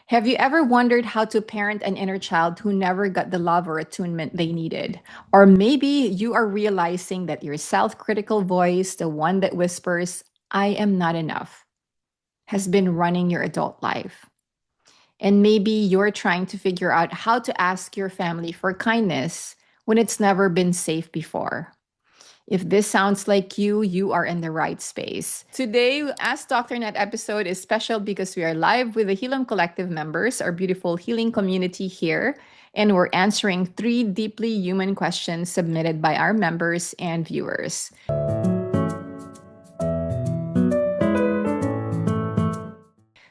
Have you ever wondered how to parent an inner child who never got the love or attunement they needed? Or maybe you are realizing that your self critical voice, the one that whispers, I am not enough, has been running your adult life. And maybe you're trying to figure out how to ask your family for kindness when it's never been safe before. If this sounds like you are in the right space. Today, Ask Dr. Nette episode is special because we are live with the Hilom Collective members, our beautiful healing community here, and we're answering three deeply human questions submitted by our members and viewers.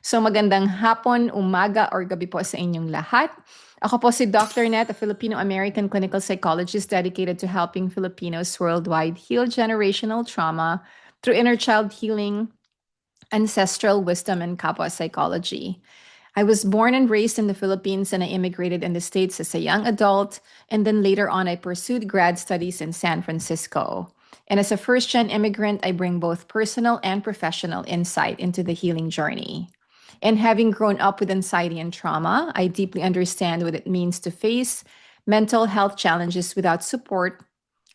So magandang hapon, umaga, or gabi po sa inyong lahat. Ako po si Dr. Nette, a Filipino-American clinical psychologist dedicated to helping Filipinos worldwide heal generational trauma through inner child healing, ancestral wisdom, and kapwa psychology. I was born and raised in the Philippines and I immigrated in the States as a young adult. And then later on, I pursued grad studies in San Francisco. And as a first gen immigrant, I bring both personal and professional insight into the healing journey. And having grown up with anxiety and trauma, I deeply understand what it means to face mental health challenges without support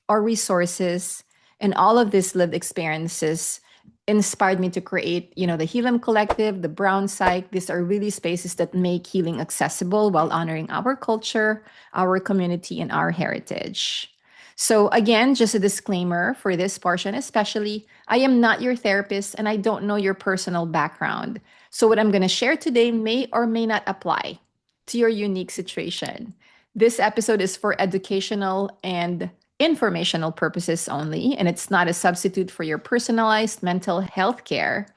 or resources. And all of these lived experiences inspired me to create, the Hilom Collective, the Brown Psych. These are really spaces that make healing accessible while honoring our culture, our community, and our heritage. So, again, just a disclaimer for this portion, especially, I am not your therapist and I don't know your personal background. So, what I'm going to share today may or may not apply to your unique situation. This episode is for educational and informational purposes only, and it's not a substitute for your personalized mental health care.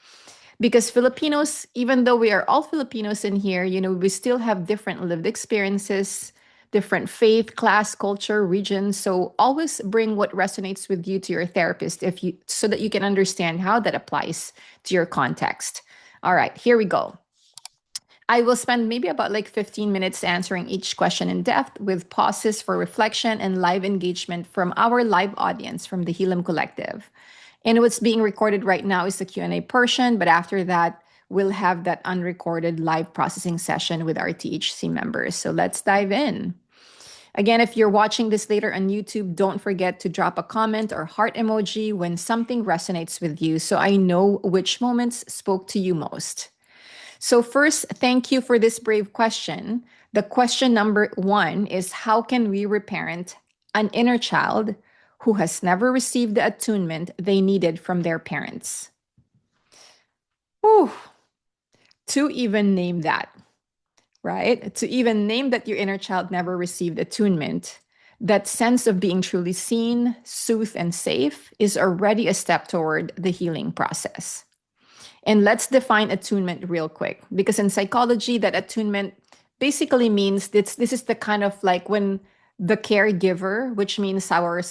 Because Filipinos, even though we are all Filipinos in here, we still have different lived experiences, different faith, class, culture, region. So always bring what resonates with you to your therapist so that you can understand how that applies to your context. All right, here we go. I will spend maybe about like 15 minutes answering each question in depth with pauses for reflection and live engagement from our live audience from the Hilom Collective. And what's being recorded right now is the Q&A portion, but after that, we'll have that unrecorded live processing session with our THC members. So let's dive in. Again, if you're watching this later on YouTube, don't forget to drop a comment or heart emoji when something resonates with you so I know which moments spoke to you most. So first, thank you for this brave question. The question number one is, how can we reparent an inner child who has never received the attunement they needed from their parents? Whew, to even name that, right? To even name that your inner child never received attunement, that sense of being truly seen, soothed, and safe is already a step toward the healing process. And let's define attunement real quick, because in psychology, that attunement basically means this is the kind of like when the caregiver, which means our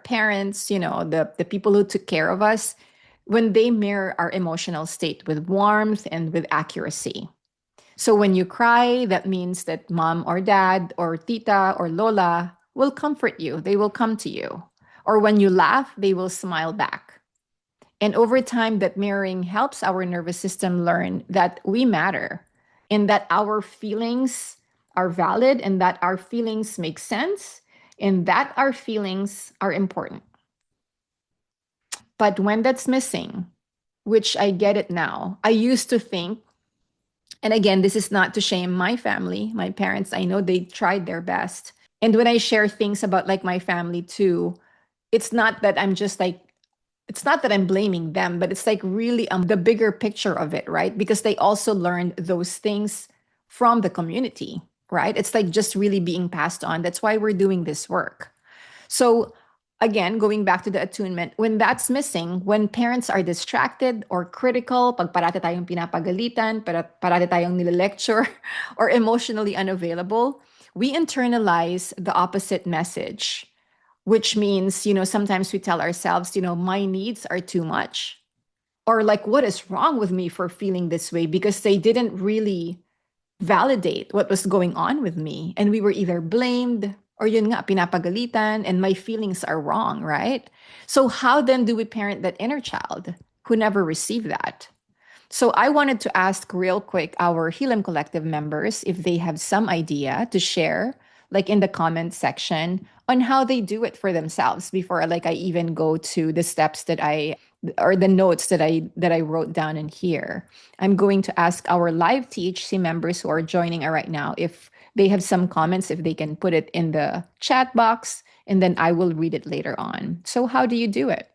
parents, the people who took care of us, when they mirror our emotional state with warmth and with accuracy. So when you cry, that means that mom or dad or tita or lola will comfort you. They will come to you. Or when you laugh, they will smile back. And over time, that mirroring helps our nervous system learn that we matter and that our feelings are valid and that our feelings make sense and that our feelings are important. But when that's missing, which I get it now, I used to think, and again, this is not to shame my family, my parents, I know they tried their best. And when I share things about like my family too, it's not that I'm just like, it's not that I'm blaming them, but it's like really the bigger picture of it, right? Because they also learned those things from the community, right? It's like just really being passed on. That's why we're doing this work. So again, going back to the attunement, when that's missing, when parents are distracted or critical, pag parati tayong pinapagalitan, parati tayong nile-lecture, or emotionally unavailable, we internalize the opposite message, which means, sometimes we tell ourselves, my needs are too much. Or like, what is wrong with me for feeling this way? Because they didn't really validate what was going on with me. And we were either blamed or yun nga, pinapagalitan, and my feelings are wrong, right? So how then do we parent that inner child who never received that? So I wanted to ask real quick our Hilom Collective members if they have some idea to share, like in the comment section, on how they do it for themselves before like I even go to the steps that I or the notes that I wrote down in here. I'm going to ask our live THC members who are joining right now if they have some comments, if they can put it in the chat box, and then I will read it later on. So how do you do it?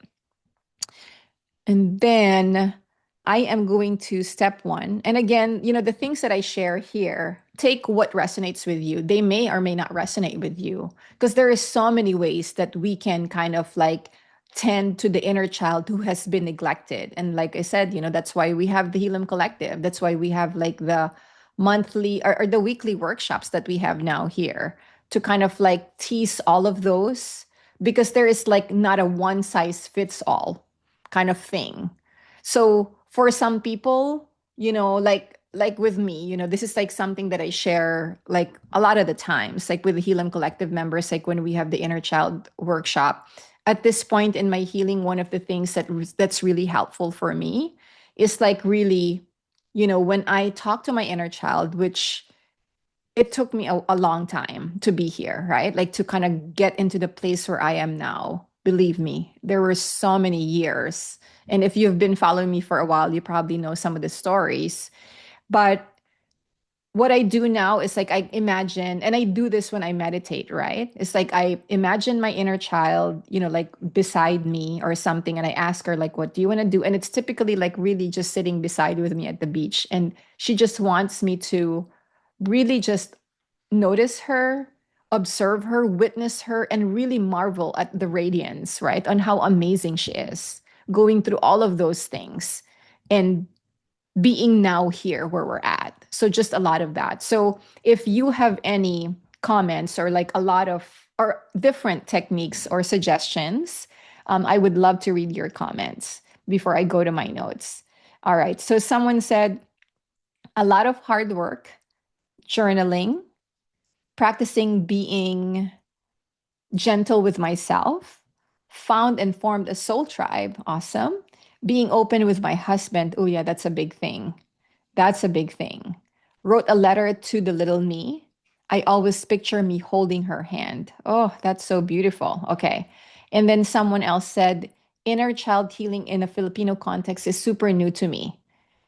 And then I am going to step one. And again, the things that I share here, take what resonates with you. They may or may not resonate with you because there is so many ways that we can kind of like tend to the inner child who has been neglected. And like I said, that's why we have the Hilom Collective. That's why we have like the monthly or the weekly workshops that we have now here to kind of like tease all of those because there is like not a one size fits all kind of thing. So for some people, like with me, this is like something that I share like a lot of the times, like with the Healing Collective members, like when we have the inner child workshop. At this point in my healing, one of the things that's really helpful for me is like really, when I talk to my inner child, which it took me a long time to be here, right? Like to kind of get into the place where I am now. Believe me, there were so many years. And if you've been following me for a while, you probably know some of the stories. But what I do now is like I imagine, and I do this when I meditate, right? It's like I imagine my inner child, like beside me or something, and I ask her, like, what do you want to do? And it's typically like really just sitting beside with me at the beach. And she just wants me to really just notice her, observe her, witness her, and really marvel at the radiance, right? On how amazing she is, going through all of those things. And being now here where we're at. So just a lot of that. So if you have any comments or like a lot of or different techniques or suggestions, I would love to read your comments before I go to my notes. All right. So someone said a lot of hard work, journaling, practicing being gentle with myself, found and formed a soul tribe. Awesome. Being open with my husband. Oh, yeah, that's a big thing. That's a big thing. Wrote a letter to the little me. I always picture me holding her hand. Oh, that's so beautiful. Okay. And then someone else said, inner child healing in a Filipino context is super new to me,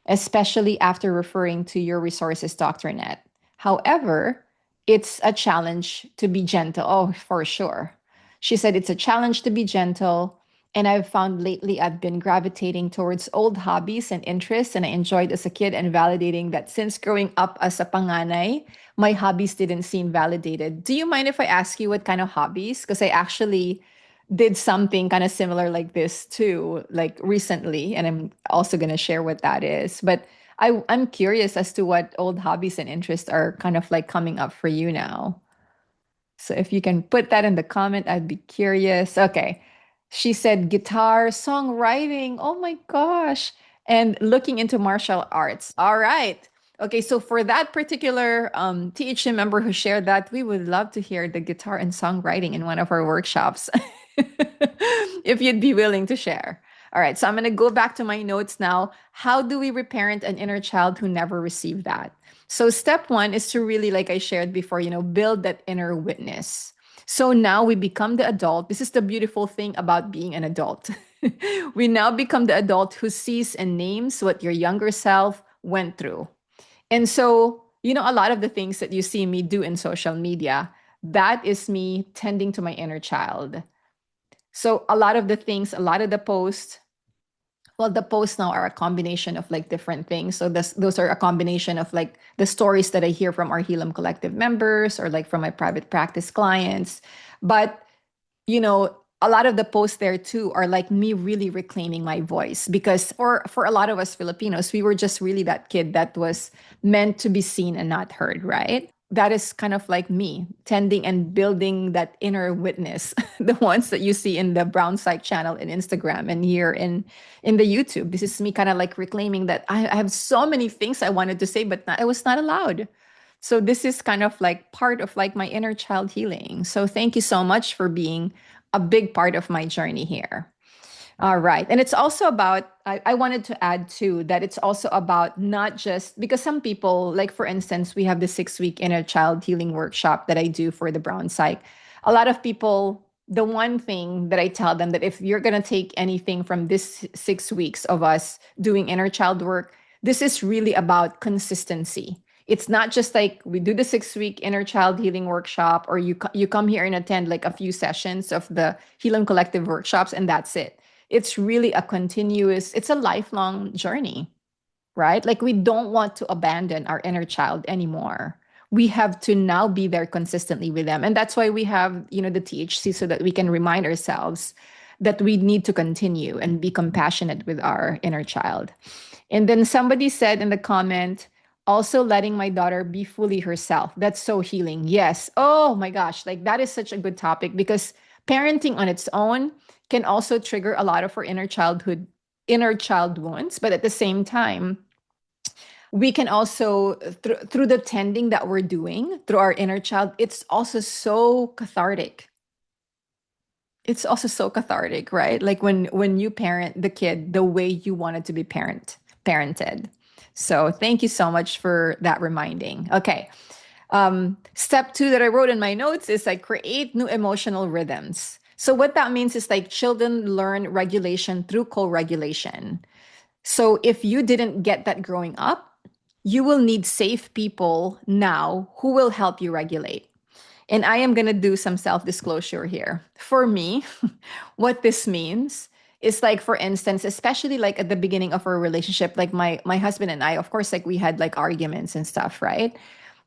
especially after referring to your resources, Dr. Nette. However, it's a challenge to be gentle. Oh, for sure. She said it's a challenge to be gentle. And I've found lately I've been gravitating towards old hobbies and interests, and I enjoyed as a kid and validating that since growing up as a panganay, my hobbies didn't seem validated. Do you mind if I ask you what kind of hobbies? Because I actually did something kind of similar like this too, like recently, and I'm also going to share what that is. But I'm curious as to what old hobbies and interests are kind of like coming up for you now. So if you can put that in the comment, I'd be curious. Okay. She said guitar, songwriting. Oh my gosh. And looking into martial arts. All right. Okay, so for that particular THM member who shared that, we would love to hear the guitar and songwriting in one of our workshops. If you'd be willing to share. All right, so I'm going to go back to my notes now. How do we reparent an inner child who never received that? So, step one is to really, like I shared before, build that inner witness. So now we become the adult. This is the beautiful thing about being an adult. We now become the adult who sees and names what your younger self went through. And so, a lot of the things that you see me do in social media, that is me tending to my inner child. So, a lot of the things, a lot of the posts, well, the posts now are a combination of like different things. So those are a combination of like the stories that I hear from our Hilom Collective members or like from my private practice clients. But a lot of the posts there too are like me really reclaiming my voice because for a lot of us Filipinos, we were just really that kid that was meant to be seen and not heard, right? That is kind of like me tending and building that inner witness, the ones that you see in the brown psych channel in Instagram and here in the YouTube. This is me kind of like reclaiming that I have so many things I wanted to say, but I was not allowed. So this is kind of like part of like my inner child healing. So thank you so much for being a big part of my journey here. All right. And it's also about, I wanted to add too, that it's also about not just because some people, like for instance, we have the 6 week inner child healing workshop that I do for the Brown Psych. A lot of people, the one thing that I tell them that if you're going to take anything from this 6 weeks of us doing inner child work, this is really about consistency. It's not just like we do the 6 week inner child healing workshop, or you come here and attend like a few sessions of the Hilom Collective workshops, and that's it. It's really a continuous, it's a lifelong journey, right? Like we don't want to abandon our inner child anymore. We have to now be there consistently with them. And that's why we have, the THC, so that we can remind ourselves that we need to continue and be compassionate with our inner child. And then somebody said in the comment, also letting my daughter be fully herself. That's so healing. Yes. Oh my gosh. Like that is such a good topic because parenting on its own can also trigger a lot of our inner child wounds. But at the same time, we can also, through the tending that we're doing through our inner child, it's also so cathartic. It's also so cathartic, right? Like when you parent the kid the way you wanted to be parented. So thank you so much for that reminding. Okay. Step two that I wrote in my notes is like create new emotional rhythms. So what that means is like children learn regulation through co-regulation. So if you didn't get that growing up, you will need safe people now who will help you regulate. And I am going to do some self disclosure here. For me, what this means is like, for instance, especially like at the beginning of our relationship, like my husband and I, of course, like we had like arguments and stuff, right?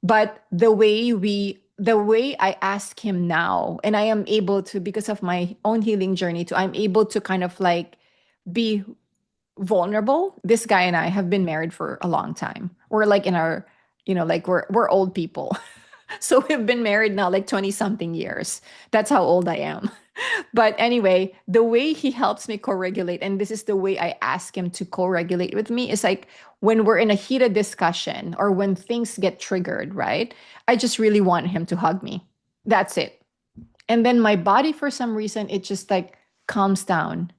But the way I ask him now, and I am able to, because of my own healing journey too, I'm able to kind of like be vulnerable. This guy and I have been married for a long time. We're like in our, like we're old people. So we've been married now like 20 something years. That's how old I am. But anyway, the way he helps me co-regulate, and this is the way I ask him to co-regulate with me, is like when we're in a heated discussion or when things get triggered, right? I just really want him to hug me. That's it. And then my body, for some reason, it just like calms down.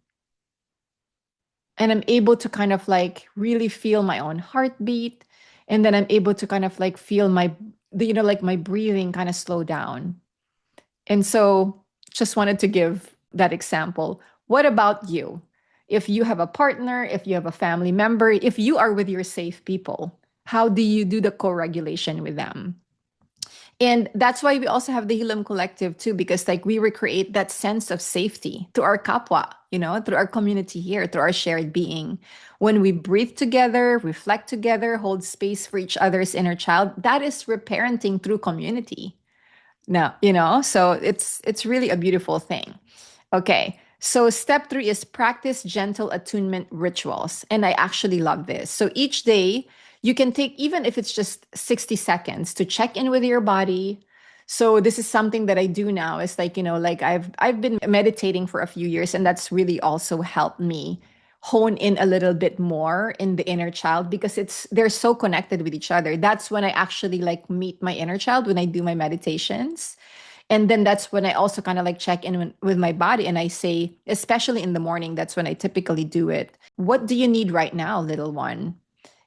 And I'm able to kind of like really feel my own heartbeat. And then I'm able to kind of like feel like my breathing kind of slow down. And so just wanted to give that example. What about you? If you have a partner, if you have a family member, if you are with your safe people, how do you do the co-regulation with them? And that's why we also have the Hilom Collective too, because like we recreate that sense of safety to our kapwa, through our community here, through our shared being. When we breathe together, reflect together, hold space for each other's inner child, that is reparenting through community. No, so it's really a beautiful thing. Okay. So step three is practice gentle attunement rituals. And I actually love this. So each day you can take, even if it's just 60 seconds to check in with your body. So this is something that I do now. It's like, like I've been meditating for a few years, and that's really also helped me hone in a little bit more in the inner child because they're so connected with each other. That's when I actually like meet my inner child when I do my meditations. And then that's when I also kind of like check in with my body and I say, especially in the morning, that's when I typically do it. What do you need right now, little one?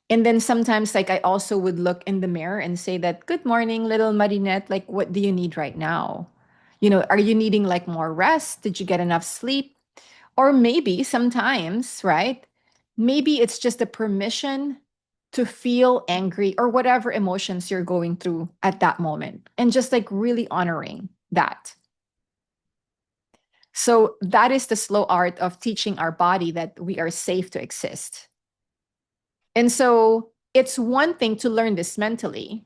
And then sometimes like I also would look in the mirror and say that, good morning, little Marinette, like what do you need right now? Are you needing like more rest? Did you get enough sleep? Or maybe sometimes, right? Maybe it's just a permission to feel angry or whatever emotions you're going through at that moment, and just like really honoring that. So that is the slow art of teaching our body that we are safe to exist. And so it's one thing to learn this mentally,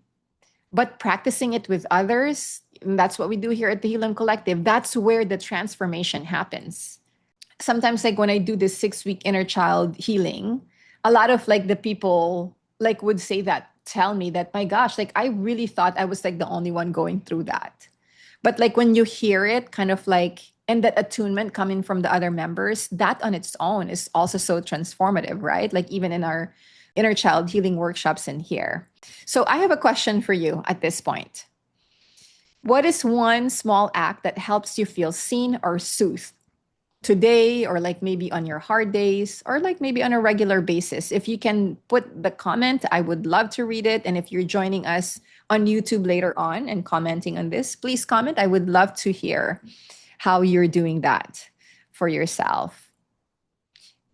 but practicing it with others, and that's what we do here at the Hilom Collective, that's where the transformation happens. Sometimes like when I do this 6 week inner child healing, a lot of like the people like would say that, tell me that, my gosh, like I really thought I was like the only one going through that. But like when you hear it kind of like, and that attunement coming from the other members, that on its own is also so transformative, right? Like even in our inner child healing workshops in here. So I have a question for you at this point. What is one small act that helps you feel seen or soothed today, or like maybe on your hard days, or like maybe on a regular basis. If you can put the comment, I would love to read it. And if you're joining us on YouTube later on and commenting on this, please comment. I would love to hear how you're doing that for yourself.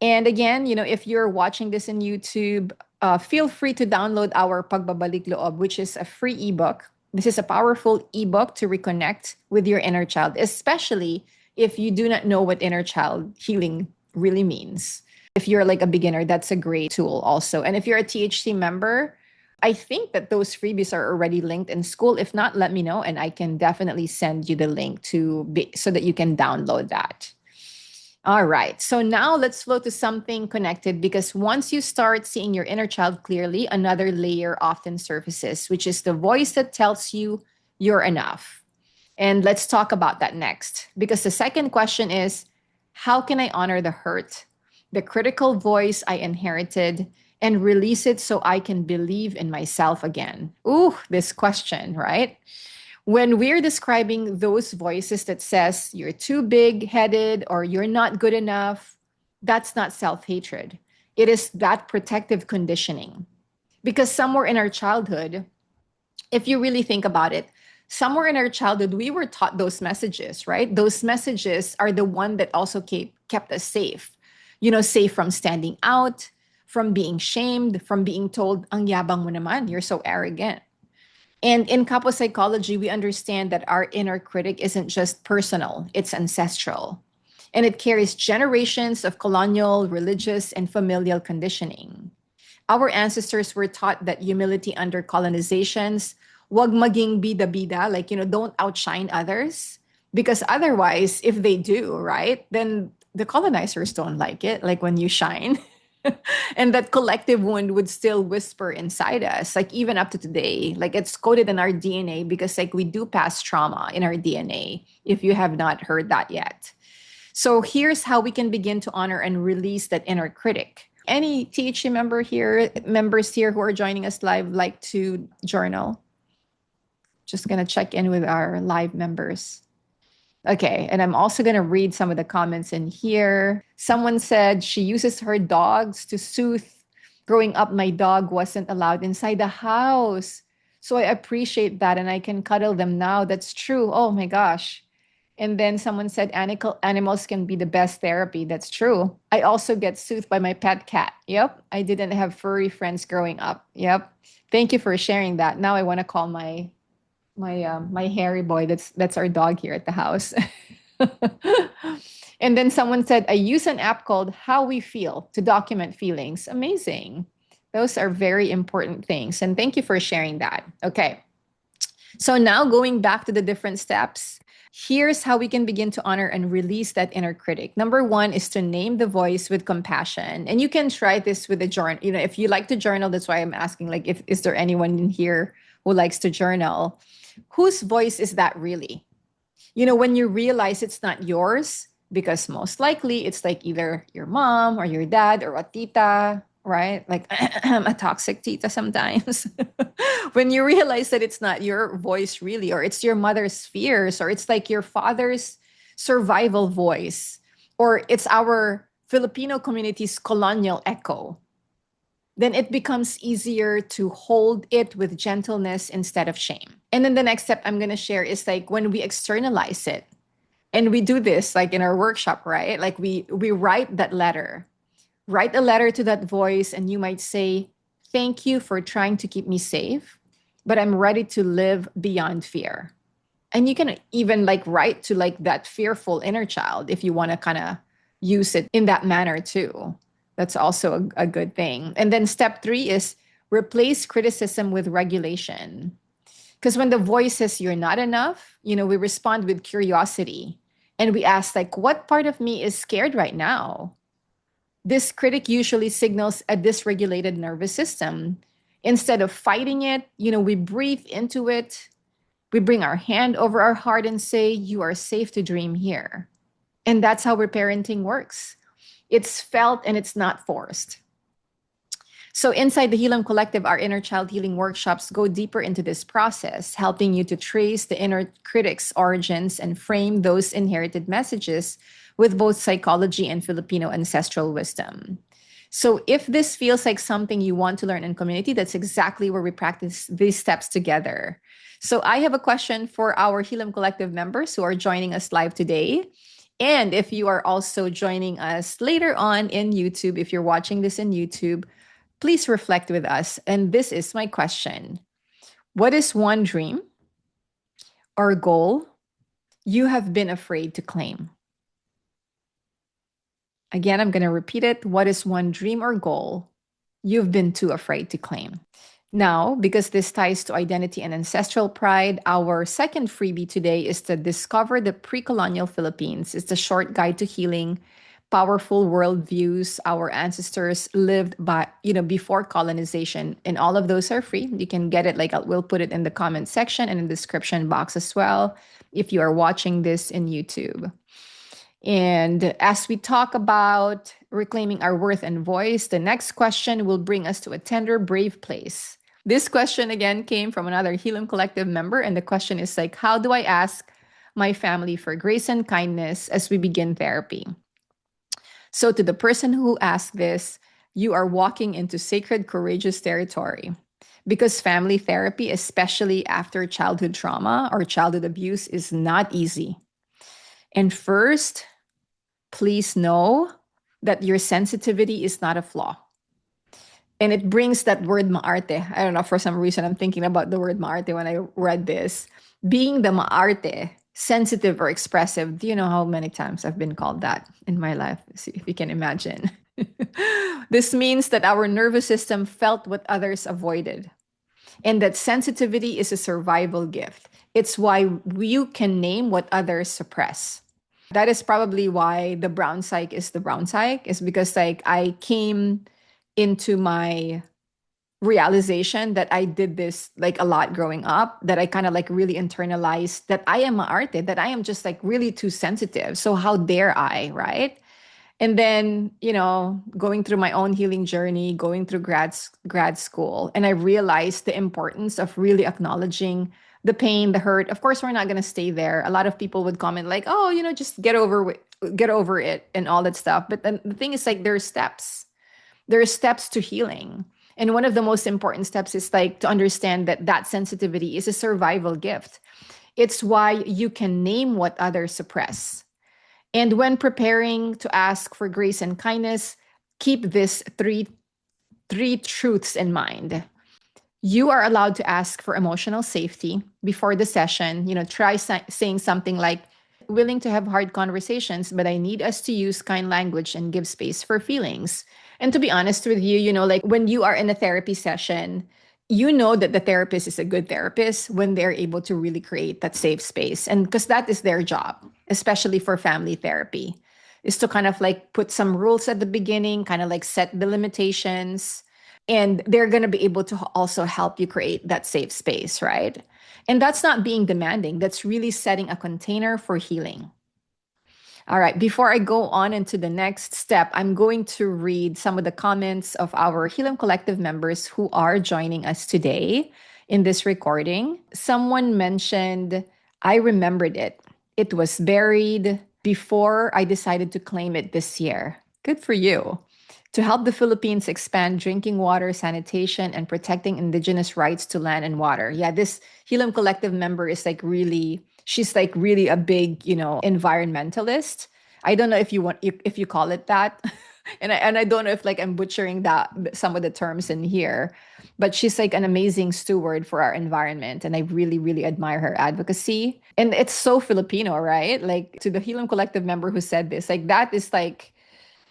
And again, if you're watching this in YouTube, feel free to download our Pagbabalik Loob, which is a free ebook. This is a powerful ebook to reconnect with your inner child, especially if you do not know what inner child healing really means. If you're like a beginner, that's a great tool also. And if you're a THC member, I think that those freebies are already linked in school. If not, let me know and I can definitely send you the link so that you can download that. All right. So now let's flow to something connected, because once you start seeing your inner child clearly, another layer often surfaces, which is the voice that tells you you're enough. And let's talk about that next, because the second question is, how can I honor the hurt, the critical voice I inherited, and release it so I can believe in myself again? Ooh, this question, right? When we're describing those voices that says you're too big-headed or you're not good enough, that's not self-hatred. It is that protective conditioning. Because somewhere in our childhood, if you really think about it, somewhere in our childhood, we were taught those messages, right? Those messages are the one that also kept us safe. Safe from standing out, from being shamed, from being told, ang yabang mo naman, you're so arrogant. And in couple psychology, we understand that our inner critic isn't just personal, it's ancestral. And it carries generations of colonial, religious, and familial conditioning. Our ancestors were taught that humility under colonizations, wag maging bida-bida, like, don't outshine others. Because otherwise, if they do, right, then the colonizers don't like it, like when you shine. And that collective wound would still whisper inside us, like even up to today. Like it's coded in our DNA, because like we do pass trauma in our DNA, if you have not heard that yet. So here's how we can begin to honor and release that inner critic. Any THC members here who are joining us live like to journal? Just gonna check in with our live members. Okay, and I'm also going to read some of the comments in here. Someone said she uses her dogs to soothe. Growing up, my dog wasn't allowed inside the house. So I appreciate that, and I can cuddle them now. That's true. Oh my gosh. And then someone said animals can be the best therapy. That's true. I also get soothed by my pet cat. Yep. I didn't have furry friends growing up. Yep. Thank you for sharing that. Now I want to call my hairy boy. That's our dog here at the house. And then someone said, I use an app called How We Feel to document feelings. Amazing. Those are very important things. And thank you for sharing that. Okay. So now going back to the different steps, here's how we can begin to honor and release that inner critic. Number one is to name the voice with compassion. And you can try this with a journal. If you like to journal, that's why I'm asking, like, is there anyone in here who likes to journal? Whose voice is that really? When you realize it's not yours, because most likely it's like either your mom or your dad or a tita, right? Like a toxic tita sometimes. When you realize that it's not your voice really, or it's your mother's fears, or it's like your father's survival voice, or it's our Filipino community's colonial echo, then it becomes easier to hold it with gentleness instead of shame. And then the next step I'm going to share is like when we externalize it. And we do this like in our workshop, right? Like we write that letter. Write a letter to that voice, and you might say, thank you for trying to keep me safe, but I'm ready to live beyond fear. And you can even like write to like that fearful inner child if you want to kind of use it in that manner too. That's also a good thing. And then step 3 is replace criticism with regulation. Because when the voice says you're not enough, we respond with curiosity. And we ask, like, what part of me is scared right now? This critic usually signals a dysregulated nervous system. Instead of fighting it, we breathe into it. We bring our hand over our heart and say, you are safe to dream here. And that's how reparenting works. It's felt and it's not forced. So inside the Hilom Collective, our inner child healing workshops go deeper into this process, helping you to trace the inner critic's origins and frame those inherited messages with both psychology and Filipino ancestral wisdom. So if this feels like something you want to learn in community, that's exactly where we practice these steps together. So I have a question for our Hilom Collective members who are joining us live today. And if you are also joining us later on in YouTube, if you're watching this in YouTube, please reflect with us. And this is my question. What is one dream or goal you have been afraid to claim? Again, I'm going to repeat it. What is one dream or goal you've been too afraid to claim? Now, because this ties to identity and ancestral pride, our second freebie today is to discover the pre-colonial Philippines. It's a short guide to healing, powerful worldviews our ancestors lived by, before colonization. And all of those are free. You can get it. We'll put it in the comment section and in the description box as well if you are watching this in YouTube. And as we talk about reclaiming our worth and voice, the next question will bring us to a tender, brave place. This question again came from another Hilom Collective member. And the question is like, how do I ask my family for grace and kindness as we begin therapy? So to the person who asked this, you are walking into sacred, courageous territory. Because family therapy, especially after childhood trauma or childhood abuse, is not easy. And first, please know that your sensitivity is not a flaw. And it brings that word maarte. I don't know, for some reason, I'm thinking about the word maarte when I read this. Being the maarte, sensitive or expressive. Do you know how many times I've been called that in my life? See if you can imagine. This means that our nervous system felt what others avoided. And that sensitivity is a survival gift. It's why you can name what others suppress. That is probably why the brown psych is the brown psych, is because I came into my realization that I did this a lot growing up, that I kind of really internalized that I am maarte, that I am just really too sensitive. So how dare I, right? And then, going through my own healing journey, going through grad school, and I realized the importance of really acknowledging the pain, the hurt. Of course, we're not going to stay there. A lot of people would comment oh, just get over it and all that stuff. But then the thing is there are steps. There are steps to healing. And one of the most important steps is to understand that sensitivity is a survival gift. It's why you can name what others suppress. And when preparing to ask for grace and kindness, keep this three truths in mind. You are allowed to ask for emotional safety before the session. Try saying something like, willing to have hard conversations, but I need us to use kind language and give space for feelings. And to be honest with you, when you are in a therapy session, that the therapist is a good therapist when they're able to really create that safe space. And because that is their job, especially for family therapy, is to kind of put some rules at the beginning, kind of set the limitations. And they're going to be able to also help you create that safe space, right? And that's not being demanding. That's really setting a container for healing. All right, before I go on into the next step, I'm going to read some of the comments of our Hilom Collective members who are joining us today in this recording. Someone mentioned, I remembered it. It was buried before I decided to claim it this year. Good for you. To help the Philippines expand drinking water, sanitation, and protecting indigenous rights to land and water. Yeah, this Hilom Collective member is she's really a big, environmentalist. I don't know if you call it that. and I don't know if I'm butchering some of the terms in here, but she's an amazing steward for our environment. And I really, really admire her advocacy. And it's so Filipino, right? To the Hilom Collective member who said this, that is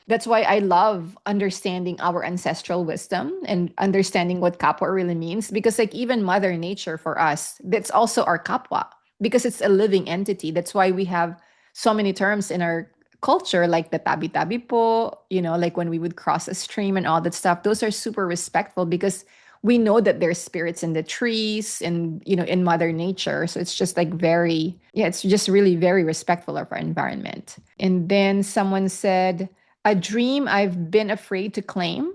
that's why I love understanding our ancestral wisdom and understanding what kapwa really means. Because even Mother Nature for us, that's also our kapwa, because it's a living entity. That's why we have so many terms in our culture, like the tabi-tabi po, when we would cross a stream and all that stuff. Those are super respectful because we know that there's spirits in the trees and, in Mother Nature. So it's just it's just really very respectful of our environment. And then someone said, a dream I've been afraid to claim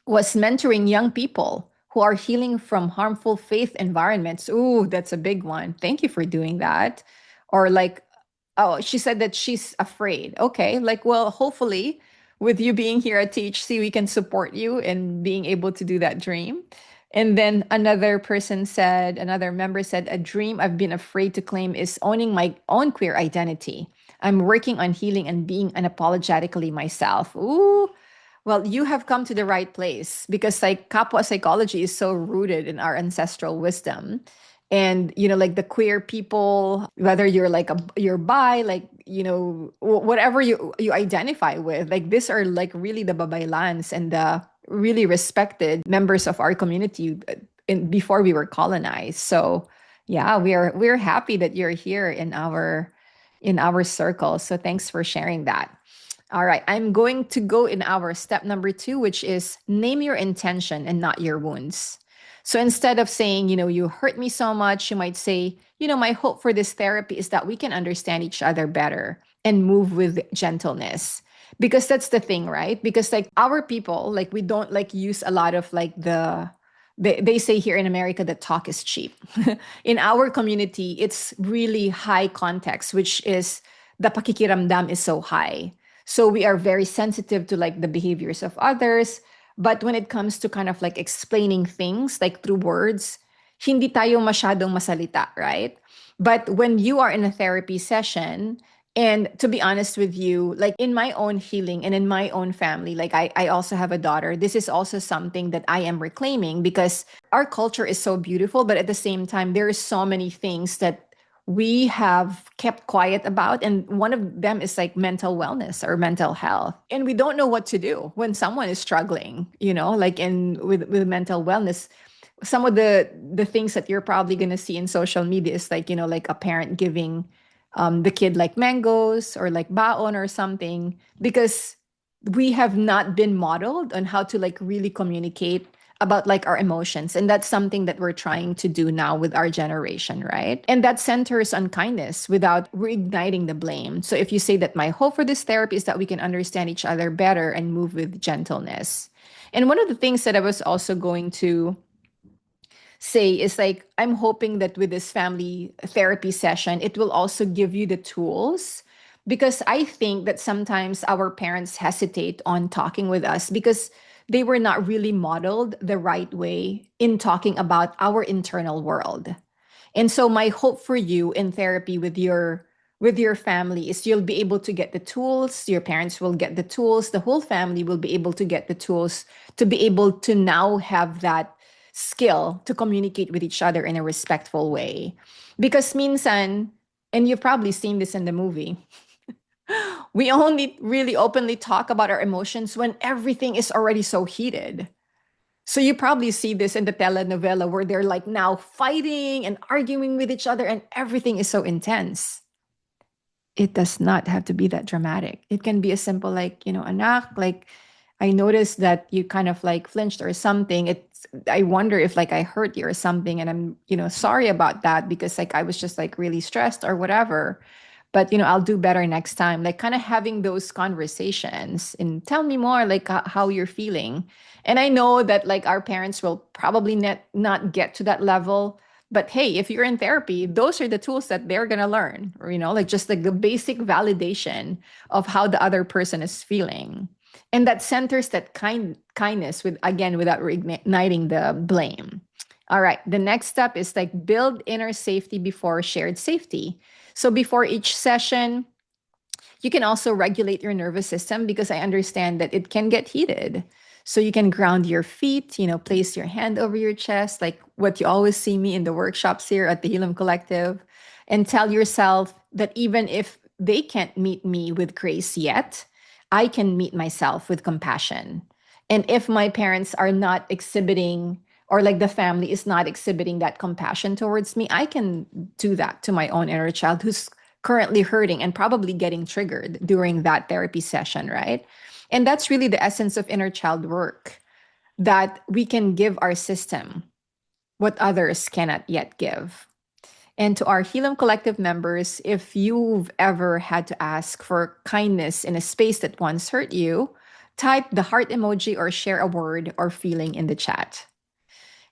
was mentoring young people who are healing from harmful faith environments. Ooh, that's a big one. Thank you for doing that. Or Oh, she said that she's afraid. Okay. Like, well, hopefully, with you being here at THC, we can support you in being able to do that dream. And then another member said, a dream I've been afraid to claim is owning my own queer identity. I'm working on healing and being unapologetically myself. Ooh, well, you have come to the right place because like Kapwa psychology is so rooted in our ancestral wisdom. And like the queer people, whether you're like you're bi, like whatever you identify with, like these are like really the babaylans and the really respected members of our community before we were colonized. So yeah, we're happy that you're here in our circle. So thanks for sharing that. All right, I'm going to go in our step number 2, which is name your intention and not your wounds. So instead of saying, you hurt me so much, you might say, my hope for this therapy is that we can understand each other better and move with gentleness. Because that's the thing, right? Because like our people, like we don't like use a lot of like they say here in America that talk is cheap. In our community, it's really high context, which is the pakikiramdam is so high. So we are very sensitive to like the behaviors of others. But when it comes to kind of like explaining things like through words, hindi tayo masyadong masalita, right? But when you are in a therapy session, and to be honest with you, like in my own healing and in my own family, like I also have a daughter. This is also something that I am reclaiming because our culture is so beautiful, but at the same time, there are so many things that we have kept quiet about. And one of them is like mental wellness or mental health. And we don't know what to do when someone is struggling, like with mental wellness. Some of the things that you're probably going to see in social media is like like a parent giving the kid like mangoes or like baon or something because we have not been modeled on how to like really communicate about like our emotions, and that's something that we're trying to do now with our generation, right? And that centers on kindness without reigniting the blame. So if you say that my hope for this therapy is that we can understand each other better and move with gentleness. And one of the things that I was also going to say is like, I'm hoping that with this family therapy session, it will also give you the tools, because I think that sometimes our parents hesitate on talking with us because they were not really modeled the right way in talking about our internal world. And so my hope for you in therapy with your family is you'll be able to get the tools, your parents will get the tools, the whole family will be able to get the tools to be able to now have that skill to communicate with each other in a respectful way. Because minsan, and you've probably seen this in the movie, we only really openly talk about our emotions when everything is already so heated. So you probably see this in the telenovela where they're like now fighting and arguing with each other and everything is so intense. It does not have to be that dramatic. It can be a simple like, anak, like I noticed that you kind of like flinched or something. I wonder if like I hurt you or something and I'm, sorry about that because like I was just like really stressed or whatever. But I'll do better next time. Like kind of having those conversations and tell me more like how you're feeling. And I know that like our parents will probably not get to that level, but hey, if you're in therapy, those are the tools that they're going to learn, or, like just like the basic validation of how the other person is feeling. And that centers that kindness with, again, without reigniting the blame. All right. The next step is like build inner safety before shared safety. So before each session, you can also regulate your nervous system because I understand that it can get heated. So you can ground your feet, place your hand over your chest, like what you always see me in the workshops here at the Hilom Collective, and tell yourself that even if they can't meet me with grace yet, I can meet myself with compassion. And if my parents are not exhibiting, or like the family is not exhibiting that compassion towards me, I can do that to my own inner child who's currently hurting and probably getting triggered during that therapy session, right? And that's really the essence of inner child work, that we can give our system what others cannot yet give. And to our Hilom Collective members, if you've ever had to ask for kindness in a space that once hurt you, type the heart emoji or share a word or feeling in the chat.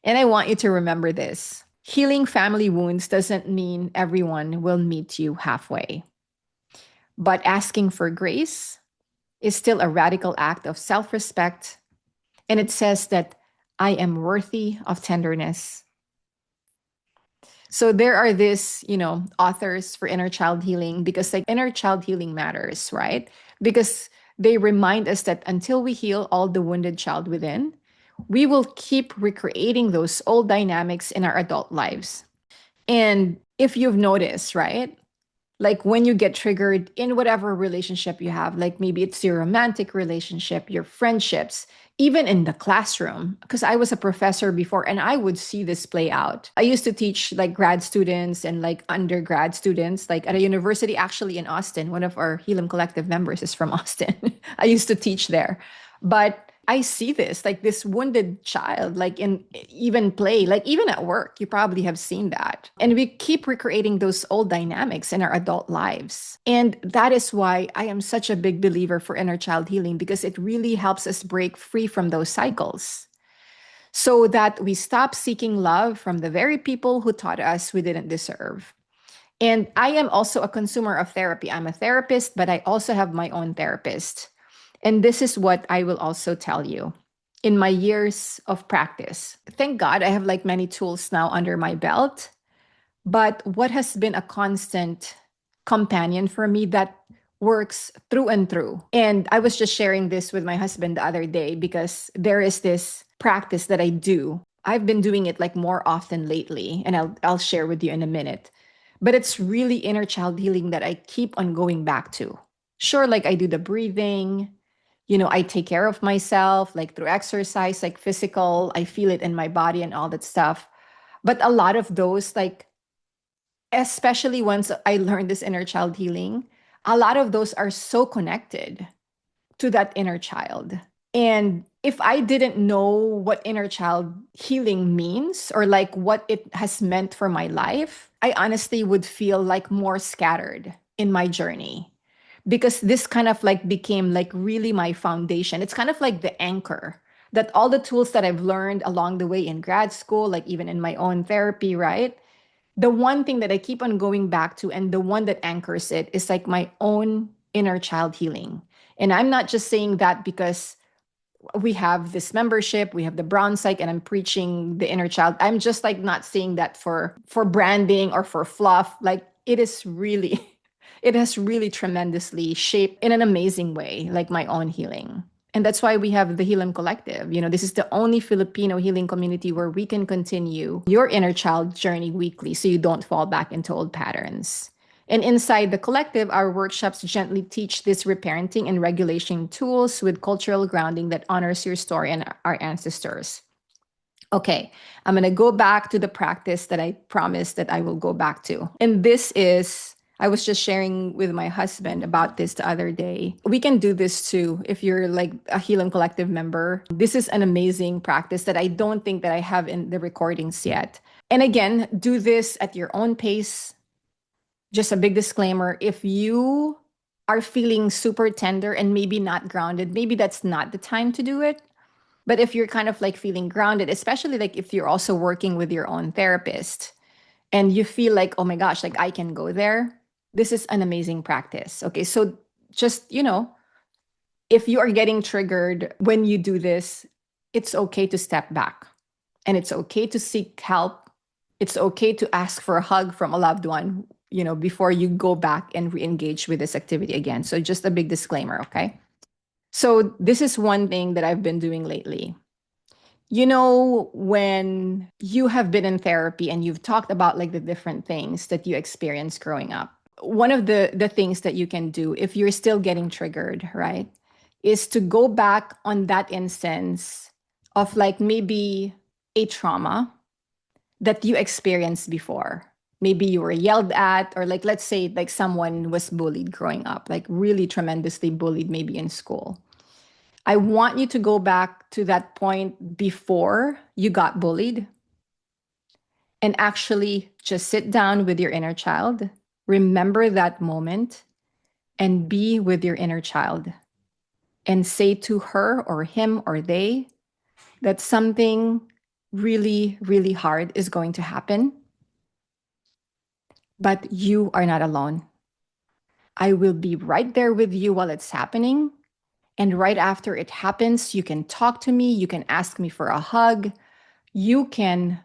And I want you to remember this: healing family wounds doesn't mean everyone will meet you halfway. But asking for grace is still a radical act of self respect. And it says that I am worthy of tenderness. So there are these, authors for inner child healing because like inner child healing matters, right? Because they remind us that until we heal all the wounded child within, we will keep recreating those old dynamics in our adult lives. And if you've noticed, right? Like when you get triggered in whatever relationship you have, like maybe it's your romantic relationship, your friendships, even in the classroom, because I was a professor before and I would see this play out. I used to teach like grad students and like undergrad students, like at a university actually in Austin. One of our Hilom Collective members is from Austin. I used to teach there. But I see this, like this wounded child, like in even play, like even at work, you probably have seen that. And we keep recreating those old dynamics in our adult lives. And that is why I am such a big believer for inner child healing, because it really helps us break free from those cycles so that we stop seeking love from the very people who taught us we didn't deserve. And I am also a consumer of therapy. I'm a therapist, but I also have my own therapist. And this is what I will also tell you in my years of practice. Thank God I have like many tools now under my belt. But what has been a constant companion for me that works through and through. And I was just sharing this with my husband the other day because there is this practice that I do. I've been doing it like more often lately, and I'll share with you in a minute. But it's really inner child healing that I keep on going back to. Sure, like I do the breathing, I take care of myself, like through exercise, like physical, I feel it in my body and all that stuff. But a lot of those, like, especially once I learned this inner child healing, a lot of those are so connected to that inner child. And if I didn't know what inner child healing means or like what it has meant for my life, I honestly would feel like more scattered in my journey because this kind of like became like really my foundation. It's kind of like the anchor that all the tools that I've learned along the way in grad school, like even in my own therapy, right? The one thing that I keep on going back to and the one that anchors it is like my own inner child healing. And I'm not just saying that because we have this membership, we have the brown psych, and I'm preaching the inner child. I'm just like not saying that for branding or for fluff. Like it is really, it has really tremendously shaped in an amazing way, like my own healing. And that's why we have the Hilom Collective. This is the only Filipino healing community where we can continue your inner child journey weekly so you don't fall back into old patterns. And inside the collective, our workshops gently teach these reparenting and regulation tools with cultural grounding that honors your story and our ancestors. Okay, I'm going to go back to the practice that I promised that I will go back to. And this is, I was just sharing with my husband about this the other day. We can do this too if you're like a Healing Collective member. This is an amazing practice that I don't think that I have in the recordings yet. And again, do this at your own pace. Just a big disclaimer, if you are feeling super tender and maybe not grounded, maybe that's not the time to do it. But if you're kind of like feeling grounded, especially like if you're also working with your own therapist and you feel like, oh my gosh, like I can go there, this is an amazing practice. Okay. So just, if you are getting triggered when you do this, it's okay to step back and it's okay to seek help. It's okay to ask for a hug from a loved one, before you go back and re-engage with this activity again. So just a big disclaimer, okay? So this is one thing that I've been doing lately. When you have been in therapy and you've talked about like the different things that you experienced growing up, one of the things that you can do if you're still getting triggered, right, is to go back on that instance of like maybe a trauma that you experienced before. Maybe you were yelled at, or like, let's say, like someone was bullied growing up, like really tremendously bullied, maybe in school. I want you to go back to that point before you got bullied and actually just sit down with your inner child, remember that moment, and be with your inner child and say to her or him or they that something really, really hard is going to happen, but you are not alone. I will be right there with you while it's happening. And right after it happens, you can talk to me, you can ask me for a hug, you can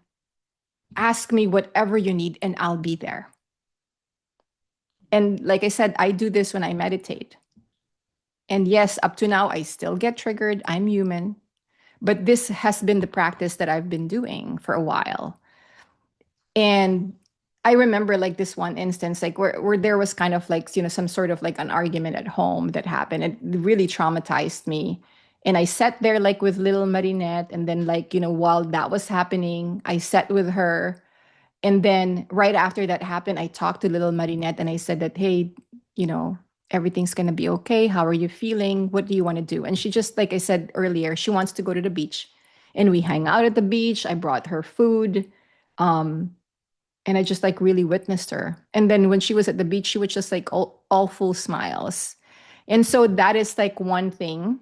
ask me whatever you need, and I'll be there. And like I said, I do this when I meditate. And yes, up to now, I still get triggered. I'm human. But this has been the practice that I've been doing for a while. And I remember like this one instance, like where there was kind of like, some sort of like an argument at home that happened. It really traumatized me. And I sat there like with little Marinette. And then like, while that was happening, I sat with her. And then right after that happened, I talked to little Marinette and I said that, hey, you know, everything's going to be okay. How are you feeling? What do you want to do? And she just, like I said earlier, she wants to go to the beach. And we hang out at the beach. I brought her food. Um, and I just like really witnessed her. And then when she was at the beach, she was just like all full smiles. And so that is like one thing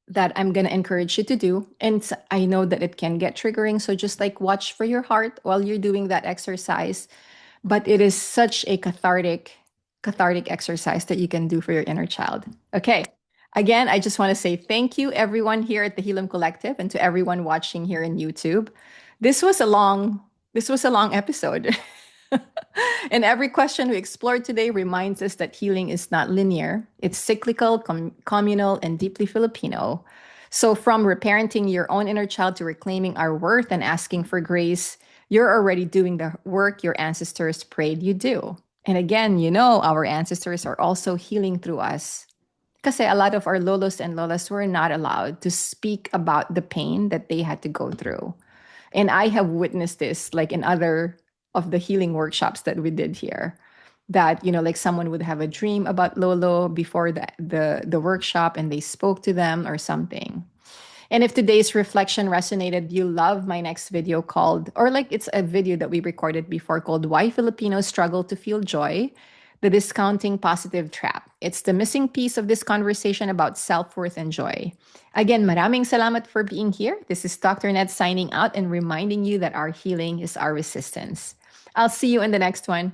that I'm going to encourage you to do. And I know that it can get triggering. So just like watch for your heart while you're doing that exercise. But it is such a cathartic exercise that you can do for your inner child. Okay. Again, I just want to say thank you everyone here at the Hilom Collective and to everyone watching here in YouTube. This was a long this was a long episode. And every question we explored today reminds us that healing is not linear. It's cyclical, communal, and deeply Filipino. So, from reparenting your own inner child to reclaiming our worth and asking for grace, you're already doing the work your ancestors prayed you do. And again, our ancestors are also healing through us. Because a lot of our lolos and lolas were not allowed to speak about the pain that they had to go through. And I have witnessed this like in other of the healing workshops that we did here. That, like someone would have a dream about Lolo before the workshop and they spoke to them or something. And if today's reflection resonated, you love my next video called, or like it's a video that we recorded before called Why Filipinos Struggle to Feel Joy, the Discounting Positive Trap. It's the missing piece of this conversation about self-worth and joy. Again, maraming salamat for being here. This is Dr. Nette signing out and reminding you that our healing is our resistance. I'll see you in the next one.